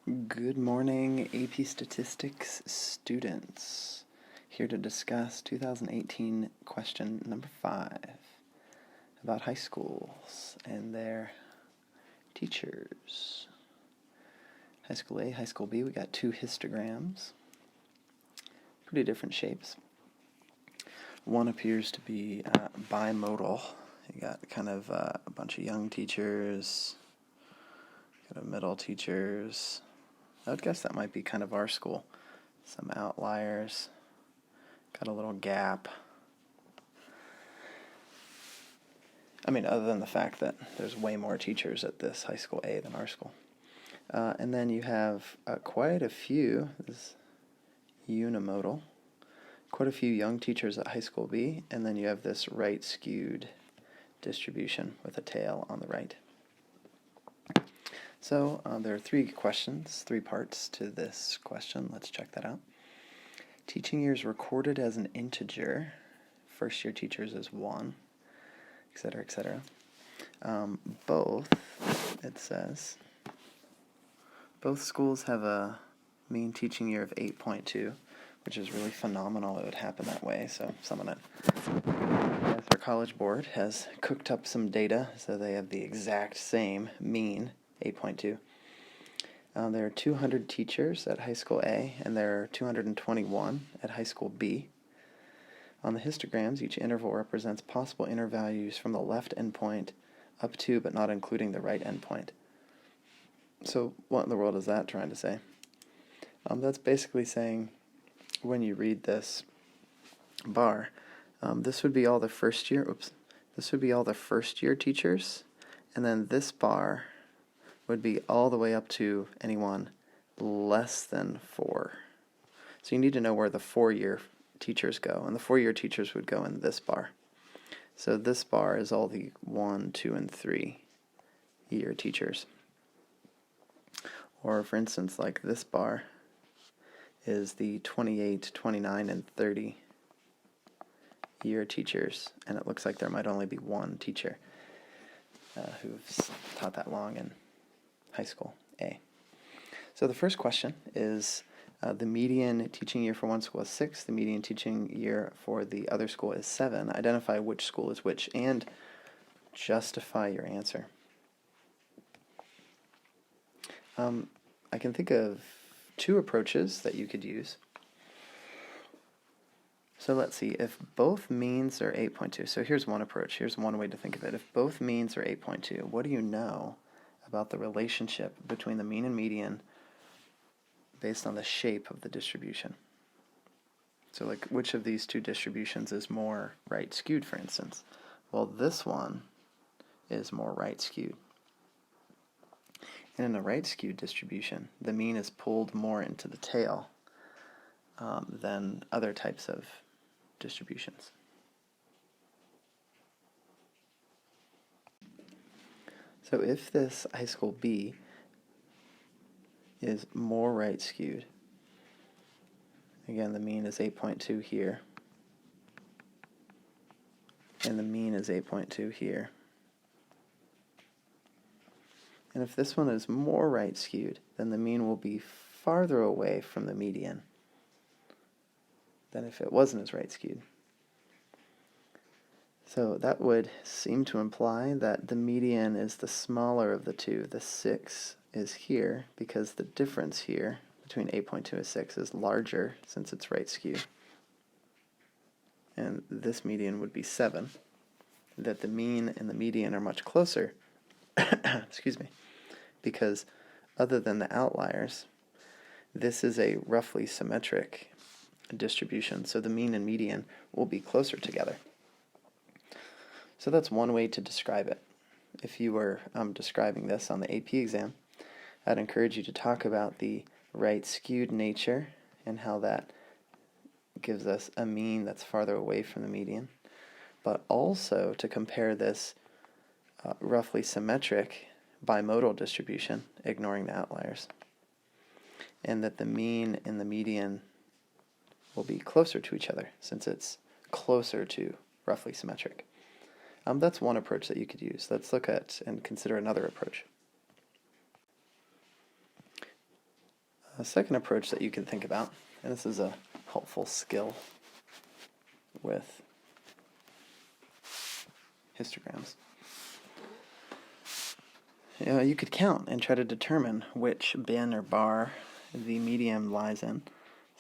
Good morning, AP Statistics students. Here to discuss 2018 question number 5 about high schools and their teachers. High School A, High School B, we got two histograms. Pretty different shapes. One appears to be bimodal. You got kind of a bunch of young teachers, kind of middle teachers. I would guess that might be kind of our school. Some outliers. Got a little gap. I mean, other than the fact that there's way more teachers at this High School A than our school. And then you have quite a few, this is unimodal, quite a few young teachers at High School B, and then you have this right-skewed distribution with a tail on the right. So there are three questions, three parts to this question. Let's check that out. Teaching years recorded as an integer. First year teachers is 1, etc., etc. It says, both schools have a mean teaching year of 8.2, which is really phenomenal. It would happen that way. So someone at our College Board has cooked up some data so they have the exact same mean, 8.2. There are 200 teachers at High School A, and there are 221 at High School B. On the histograms, each interval represents possible inner values from the left endpoint up to but not including the right endpoint. So what in the world is that trying to say? That's basically saying when you read this bar, this would be all the first year, this would be all the first year teachers, and then this bar would be all the way up to anyone less than 4. So you need to know where the 4-year teachers go, and the 4-year teachers would go in this bar. So this bar is all the 1, 2, and 3-year teachers. Or for instance, like this bar is the 28, 29, and 30-year teachers, and it looks like there might only be one teacher who's taught that long in High School A. So the first question is the median teaching year for one school is 6, the median teaching year for the other school is 7. Identify which school is which and justify your answer. I can think of two approaches that you could use. So let's see, if both means are 8.2, so here's one approach, here's one way to think of it. If both means are 8.2, what do you know about the relationship between the mean and median based on the shape of the distribution? So like which of these two distributions is more right skewed, for instance? Well, this one is more right skewed. And in a right skewed distribution, the mean is pulled more into the tail than other types of distributions. So if this High School B is more right skewed, again the mean is 8.2 here, and the mean is 8.2 here. And if this one is more right skewed, then the mean will be farther away from the median than if it wasn't as right skewed. So that would seem to imply that the median is the smaller of the two. The 6 is here because the difference here between 8.2 and 6 is larger since it's right skewed. And this median would be 7. That the mean and the median are much closer, excuse me, because other than the outliers, this is a roughly symmetric distribution, so the mean and median will be closer together. So that's one way to describe it. If you were describing this on the AP exam, I'd encourage you to talk about the right skewed nature and how that gives us a mean that's farther away from the median, but also to compare this roughly symmetric bimodal distribution, ignoring the outliers, and that the mean and the median will be closer to each other since it's closer to roughly symmetric. That's one approach that you could use. Let's look at and consider another approach. A second approach that you can think about, and this is a helpful skill with histograms. You could count and try to determine which bin or bar the median lies in.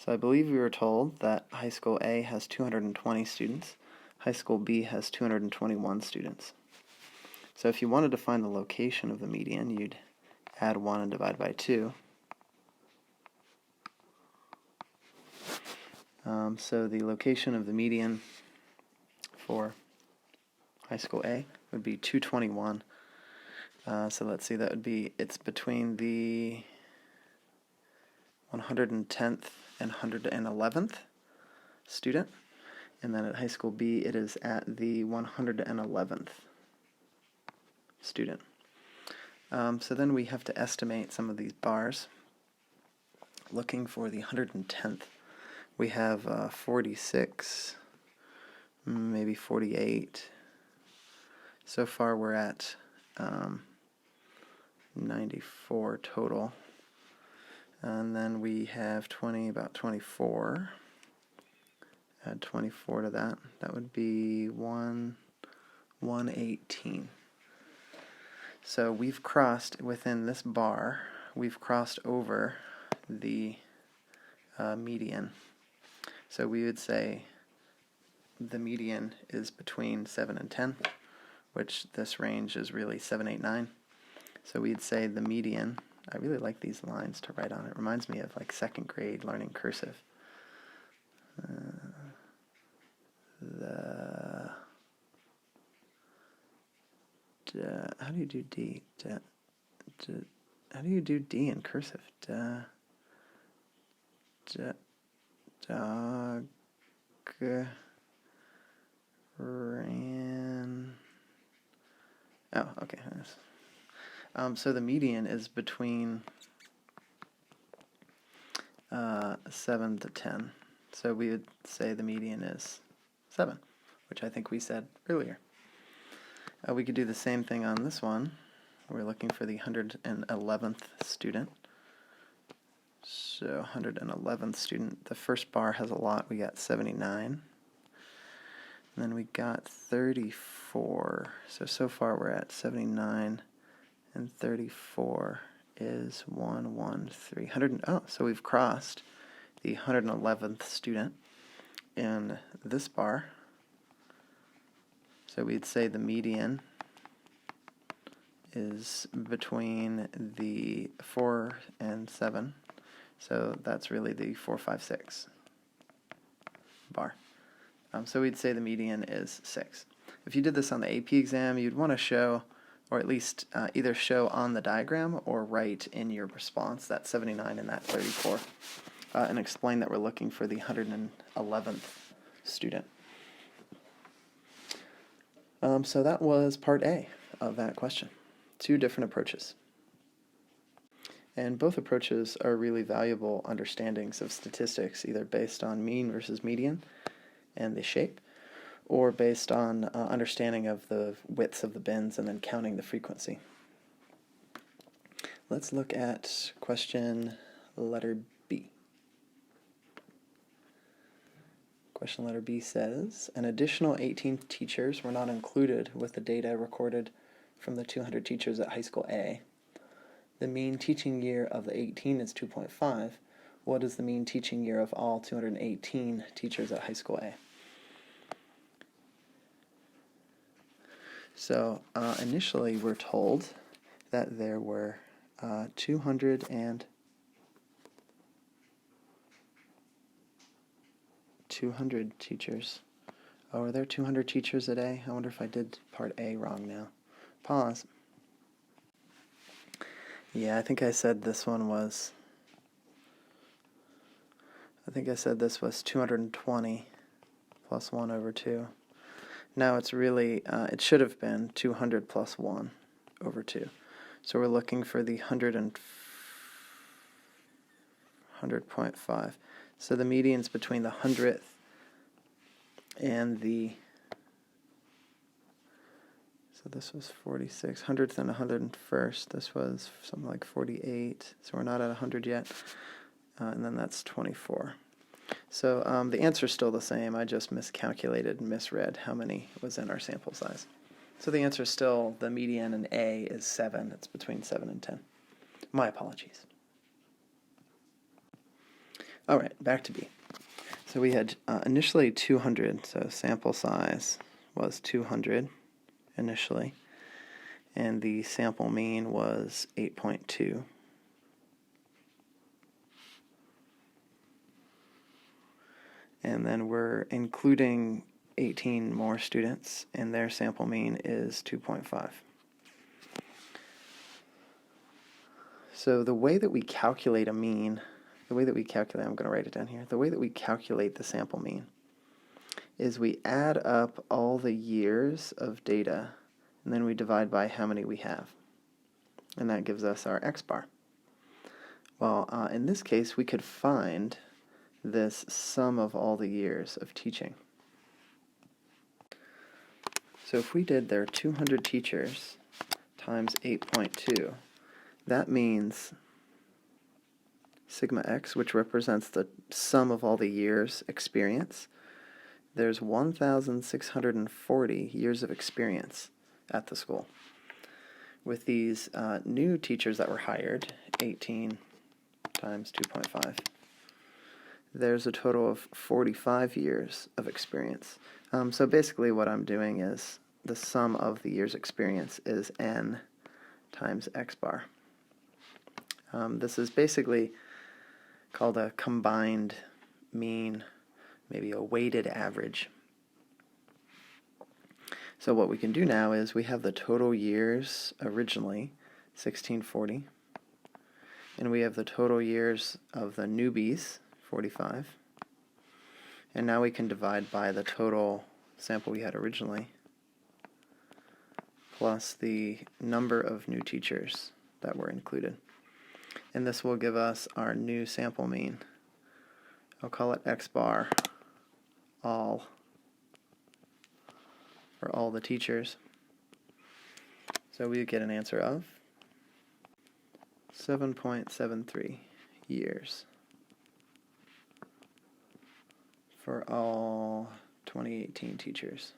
So I believe we were told that high school A has 220 students, high school B has 221 students. So if you wanted to find the location of the median, you'd add 1 and divide by 2. So the location of the median for high school A would be 221. So let's see, that would be, it's between the 110th and 111th student. And then at high school B, it is at the 111th student. So then we have to estimate some of these bars. Looking for the 110th, we have 46, maybe 48. So far we're at 94 total. And then we have about 24. Add 24 to that. That would be 118. So we've crossed within this bar, we've crossed over the median. So we would say the median is between 7 and 10, which this range is really 7, 8, 9. So we'd say the median, I really like these lines to write on. It reminds me of like second grade learning cursive. How do you do D? How do you do D in cursive? Dog ran. Oh, okay. So the median is between 7 to 10. So we would say the median is 7, which I think we said earlier. We could do the same thing on this one. We're looking for the 111th student. So 111th student. The first bar has a lot. We got 79. And then we got 34. So far we're at 79. And 34 is 113. So we've crossed the 111th student in this bar. So we'd say the median is between the 4 and 7. So that's really the 4, 5, 6 bar. So we'd say the median is 6. If you did this on the AP exam, you'd want to show, or at least either show on the diagram or write in your response that 79 and that 34, and explain that we're looking for the 111th student. So that was part A of that question. 2 different approaches. And both approaches are really valuable understandings of statistics, either based on mean versus median and the shape, or based on understanding of the widths of the bins and then counting the frequency. Let's look at question letter B. Question letter B says, an additional 18 teachers were not included with the data recorded from the 200 teachers at high school A. The mean teaching year of the 18 is 2.5. What is the mean teaching year of all 218 teachers at high school A? So initially we're told that there were 200 teachers. Oh, are there 200 teachers at A? I wonder if I did part A wrong now. Pause. Yeah, I think I said this was 220 plus 1 over 2. Now it's really, it should have been 200 plus 1 over 2. So we're looking for the 100.5. So the median's between the 100th and the, so this was 46, 100th and 101st. This was something like 48, so we're not at 100 yet. and then that's 24. So the answer is still the same. I just miscalculated and misread how many was in our sample size. So the answer is still the median in A is 7. It's between 7 and 10. My apologies. All right, back to B. So we had initially 200, so sample size was 200 initially, and the sample mean was 8.2. And then we're including 18 more students, and their sample mean is 2.5. So the way that we calculate a mean, I'm going to write it down here, the way that we calculate the sample mean is we add up all the years of data, and then we divide by how many we have. And that gives us our x bar. Well, in this case, we could find this sum of all the years of teaching. So if we did their 200 teachers times 8.2, that means sigma x, which represents the sum of all the years experience, there's 1,640 years of experience at the school. With these new teachers that were hired, 18 times 2.5, there's a total of 45 years of experience. So basically what I'm doing is the sum of the years experience is n times x bar. This is basically called a combined mean, maybe a weighted average. So what we can do now is we have the total years originally, 1640, and we have the total years of the newbies, 45, and now we can divide by the total sample we had originally plus the number of new teachers that were included. And this will give us our new sample mean. I'll call it x bar all for all the teachers. So we get an answer of 7.73 years for all 2018 teachers.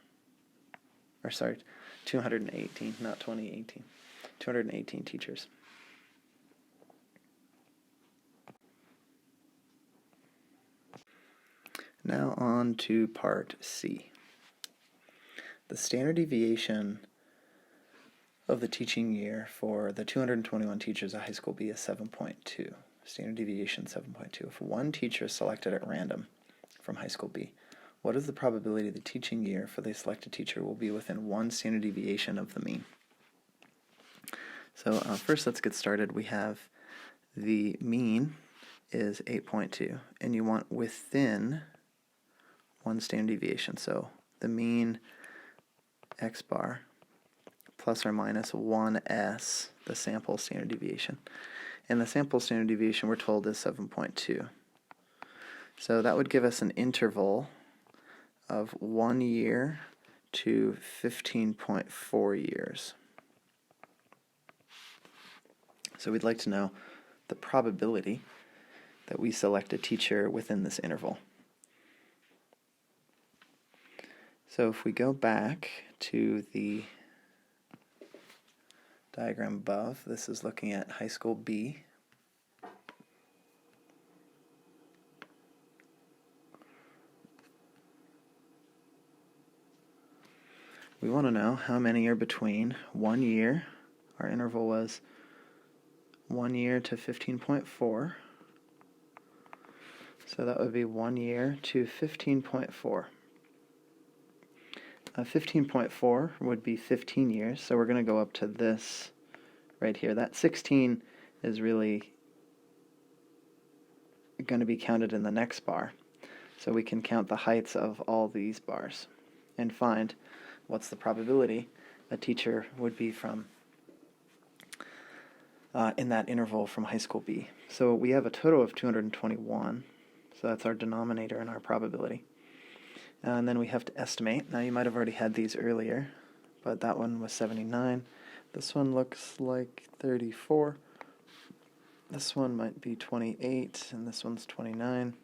Or sorry, 218, not 2018. 218 teachers. Now on to part C. The standard deviation of the teaching year for the 221 teachers at High School B is 7.2. Standard deviation 7.2. If one teacher is selected at random from High School B, what is the probability the teaching year for the selected teacher will be within one standard deviation of the mean? So first let's get started. We have the mean is 8.2, and you want within one standard deviation. So the mean x bar plus or minus 1s, the sample standard deviation. And the sample standard deviation we're told is 7.2. So that would give us an interval of 1 year to 15.4 years. So we'd like to know the probability that we select a teacher within this interval. So if we go back to the diagram above, this is looking at High School B. We want to know how many are between 1 year, our interval was 1 year to 15.4, so that would be 1 year to 15.4. 15.4 would be 15 years, so we're going to go up to this right here. That 16 is really going to be counted in the next bar. So we can count the heights of all these bars and find what's the probability a teacher would be from in that interval from High School B. So we have a total of 221, so that's our denominator in our probability. And then we have to estimate. Now you might have already had these earlier, but that one was 79. This one looks like 34. This one might be 28, and this one's 29.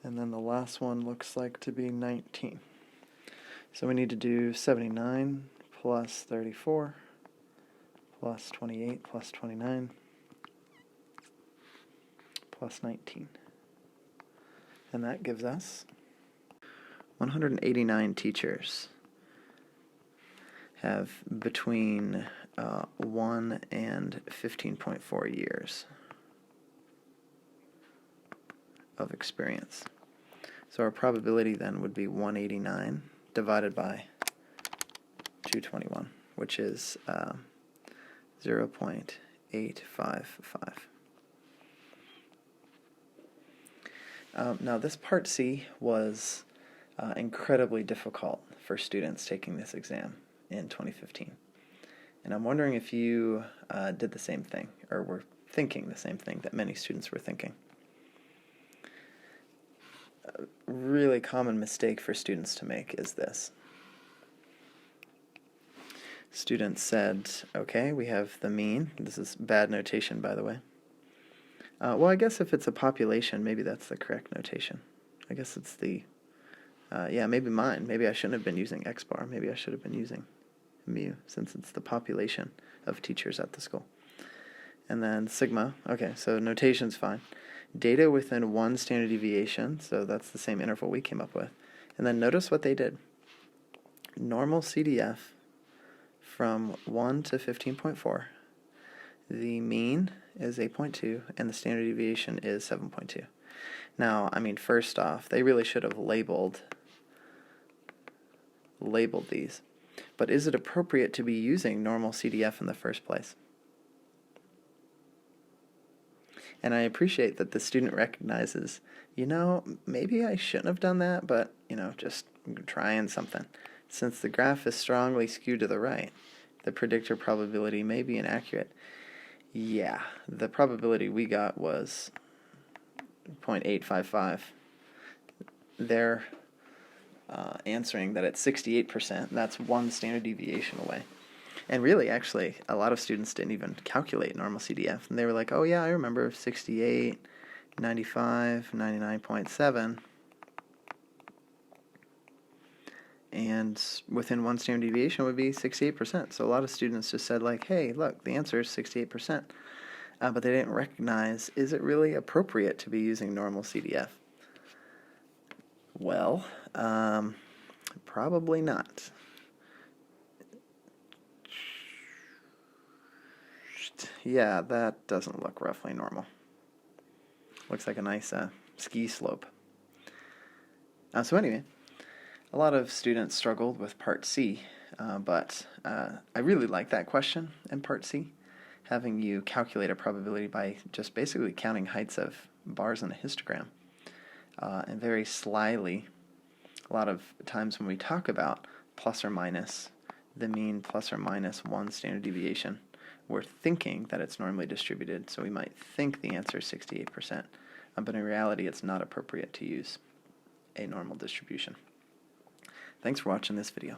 And then the last one looks like to be 19. So we need to do 79 plus 34 plus 28 plus 29 plus 19. And that gives us 189 teachers have between 1 and 15.4 years of experience. So our probability then would be 189 divided by 221, which is 0.855. Now this part C was incredibly difficult for students taking this exam in 2015. And I'm wondering if you did the same thing, or were thinking the same thing that many students were thinking. A really common mistake for students to make is this. Students said, okay, we have the mean. This is bad notation, by the way. Well, I guess if it's a population, maybe that's the correct notation. I guess it's the, yeah, maybe mine. Maybe I shouldn't have been using X bar. Maybe I should have been using mu, since it's the population of teachers at the school. And then sigma, okay, so notation's fine. Data within 1 standard deviation, so that's the same interval we came up with. And then notice what they did. Normal CDF from 1 to 15.4. The mean is 8.2, and the standard deviation is 7.2. Now, I mean, first off, they really should have labeled these. But is it appropriate to be using normal CDF in the first place? And I appreciate that the student recognizes, you know, maybe I shouldn't have done that, but, you know, just trying something. Since the graph is strongly skewed to the right, the predictor probability may be inaccurate. Yeah, the probability we got was 0.855. They're answering that it's 68%. That's 1 standard deviation away. And really, actually, a lot of students didn't even calculate normal CDF. And they were like, oh yeah, I remember 68, 95, 99.7. And within 1 standard deviation would be 68%. So a lot of students just said like, hey, look, the answer is 68%. But they didn't recognize, is it really appropriate to be using normal CDF? Well, probably not. Yeah, that doesn't look roughly normal. Looks like a nice ski slope. So anyway, a lot of students struggled with Part C, but I really like that question in Part C, having you calculate a probability by just basically counting heights of bars in a histogram. And very slyly, a lot of times when we talk about plus or minus, the mean plus or minus 1 standard deviation, we're thinking that it's normally distributed, so we might think the answer is 68%, but in reality it's not appropriate to use a normal distribution. Thanks for watching this video.